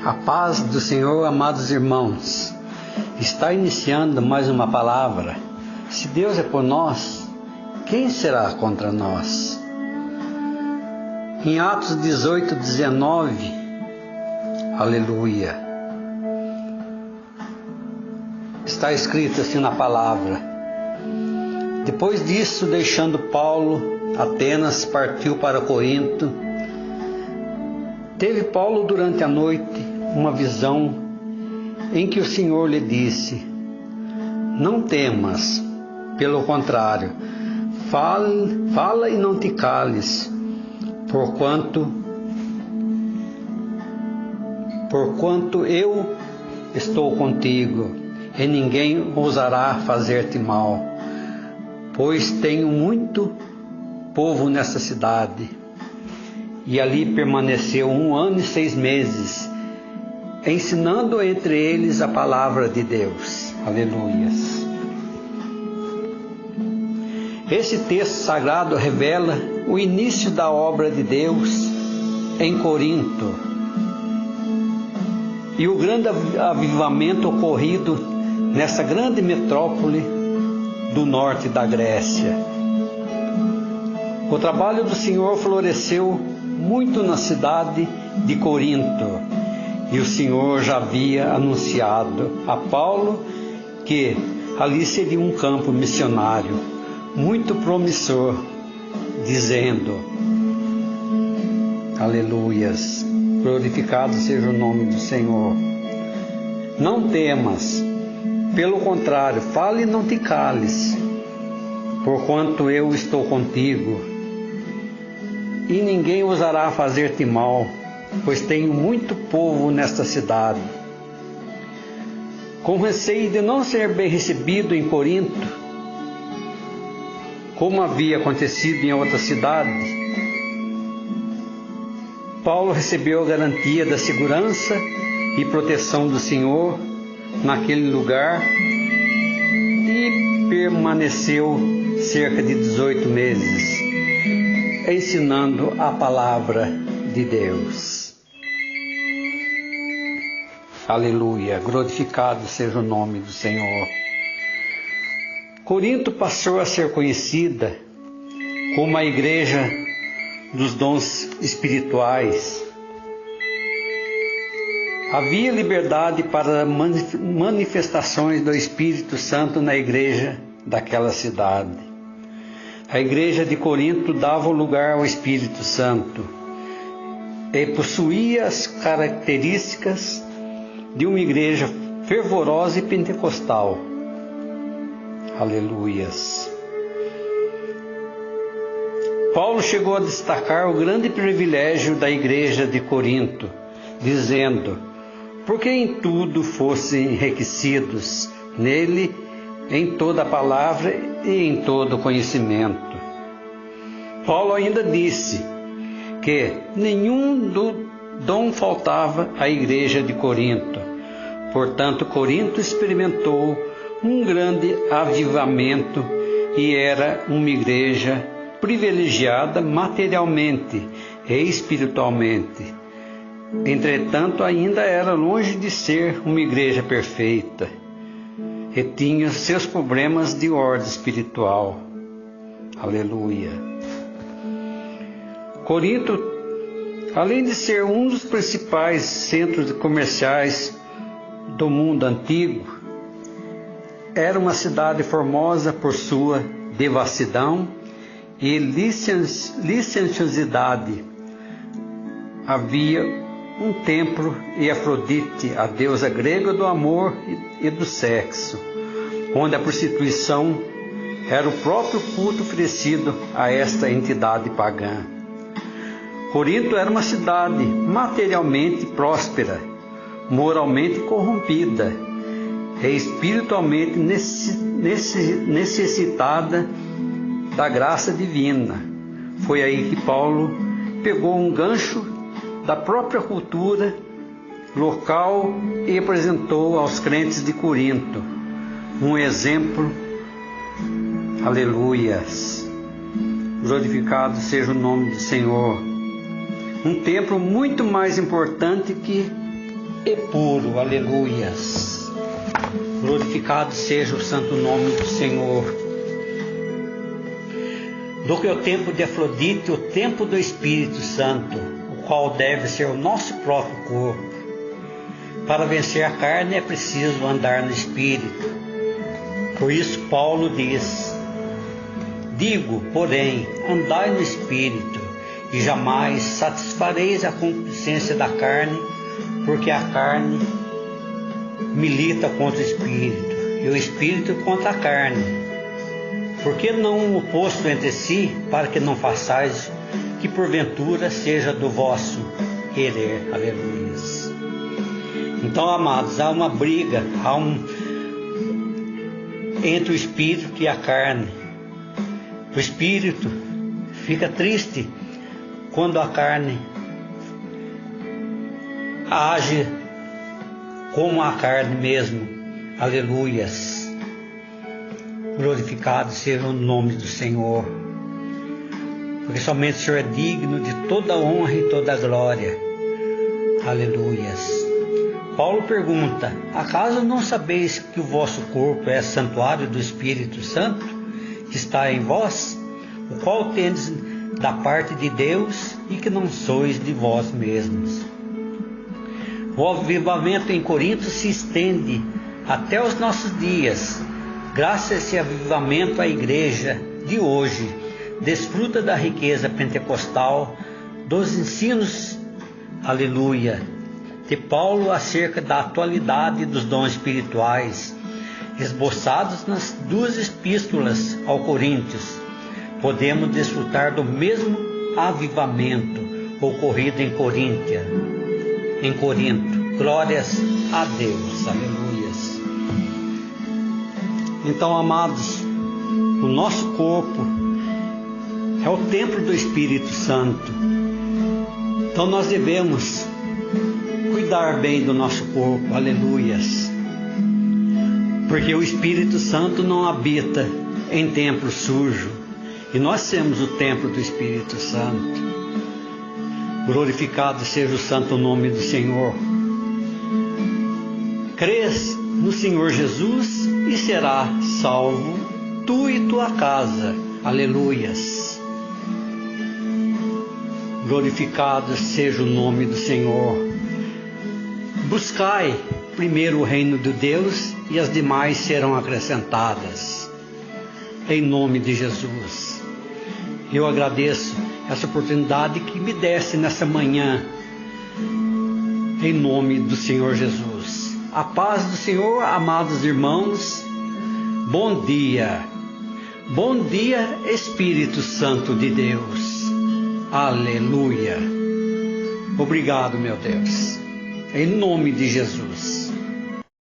A paz do Senhor, amados irmãos. Está iniciando mais uma palavra. Se Deus é por nós, quem será contra nós? Em Atos 18, 19, aleluia, está escrito assim na palavra: depois disso, deixando Paulo Atenas, partiu para Corinto. Teve Paulo durante a noite uma visão em que o Senhor lhe disse: não temas, pelo contrário, fala e não te cales, porquanto eu estou contigo, e ninguém ousará fazer-te mal, pois tenho muito povo nessa cidade. E ali permaneceu 1 ano e 6 meses, ensinando entre eles a palavra de Deus. Aleluias. Esse texto sagrado revela o início da obra de Deus em Corinto e o grande avivamento ocorrido nessa grande metrópole do norte da Grécia. O trabalho do Senhor floresceu muito na cidade de Corinto, e o Senhor já havia anunciado a Paulo que ali seria um campo missionário muito promissor, dizendo: aleluias, glorificado seja o nome do Senhor. Não temas, pelo contrário, fale e não te cales, porquanto eu estou contigo, e ninguém ousará fazer-te mal, pois tenho muito povo nesta cidade. Com receio de não ser bem recebido em Corinto, como havia acontecido em outra cidade, Paulo recebeu a garantia da segurança e proteção do Senhor naquele lugar e permaneceu cerca de 18 meses, ensinando a palavra de Deus. Aleluia, glorificado seja o nome do Senhor. Corinto passou a ser conhecida como a igreja dos dons espirituais. Havia liberdade para manifestações do Espírito Santo na igreja daquela cidade. A igreja de Corinto dava lugar ao Espírito Santo e possuía as características de uma igreja fervorosa e pentecostal. Aleluias. Paulo chegou a destacar o grande privilégio da igreja de Corinto, dizendo: porque em tudo fossem enriquecidos nele, em toda a palavra e em todo conhecimento. Paulo ainda disse que nenhum dom faltava à igreja de Corinto. Portanto, Corinto experimentou um grande avivamento e era uma igreja privilegiada materialmente e espiritualmente. Entretanto, ainda era longe de ser uma igreja perfeita e tinha seus problemas de ordem espiritual. Aleluia. Corinto, além de ser um dos principais centros comerciais do mundo antigo, era uma cidade formosa por sua devassidão e licenciosidade. Havia um templo e Afrodite, a deusa grega do amor e do sexo, onde a prostituição era o próprio culto oferecido a esta entidade pagã. Corinto era uma cidade materialmente próspera, moralmente corrompida e espiritualmente necessitada da graça divina. Foi aí que Paulo pegou um gancho da própria cultura local e apresentou aos crentes de Corinto um exemplo. Aleluias, glorificado seja o nome do Senhor. Um templo muito mais importante que e puro. Aleluias. Glorificado seja o santo nome do Senhor. Do que o tempo de Afrodite, o tempo do Espírito Santo, o qual deve ser o nosso próprio corpo. Para vencer a carne é preciso andar no Espírito. Por isso Paulo diz: digo, porém, andai no Espírito, e jamais satisfareis a concupiscência da carne, porque a carne milita contra o Espírito, e o Espírito contra a carne. Porque não oposto entre si, para que não façais que porventura seja do vosso querer. Aleluia. Então, amados, há uma briga, entre o Espírito e a carne. O Espírito fica triste quando a carne age como a carne mesmo. Aleluias. Glorificado seja o nome do Senhor, porque somente o Senhor é digno de toda honra e toda glória. Aleluias. Paulo pergunta: acaso não sabeis que o vosso corpo é santuário do Espírito Santo, que está em vós, o qual tendes da parte de Deus, e que não sois de vós mesmos? O avivamento em Corinto se estende até os nossos dias. Graças a esse avivamento, a igreja de hoje desfruta da riqueza pentecostal, dos ensinos, aleluia, de Paulo acerca da atualidade dos dons espirituais, esboçados nas duas epístolas aos Coríntios. Podemos desfrutar do mesmo avivamento ocorrido em Corinto. Glórias a Deus. Aleluias. Então, amados, o nosso corpo é o templo do Espírito Santo. Então nós devemos cuidar bem do nosso corpo. Aleluias. Porque o Espírito Santo não habita em templo sujo, e nós temos o templo do Espírito Santo. Glorificado seja o santo nome do Senhor. Crês no Senhor Jesus e será salvo, tu e tua casa. Aleluias. Glorificado seja o nome do Senhor. Buscai primeiro o reino de Deus, e as demais serão acrescentadas. Em nome de Jesus. Eu agradeço essa oportunidade que me desse nessa manhã, em nome do Senhor Jesus. A paz do Senhor, amados irmãos. Bom dia. Bom dia, Espírito Santo de Deus. Aleluia. Obrigado, meu Deus. Em nome de Jesus.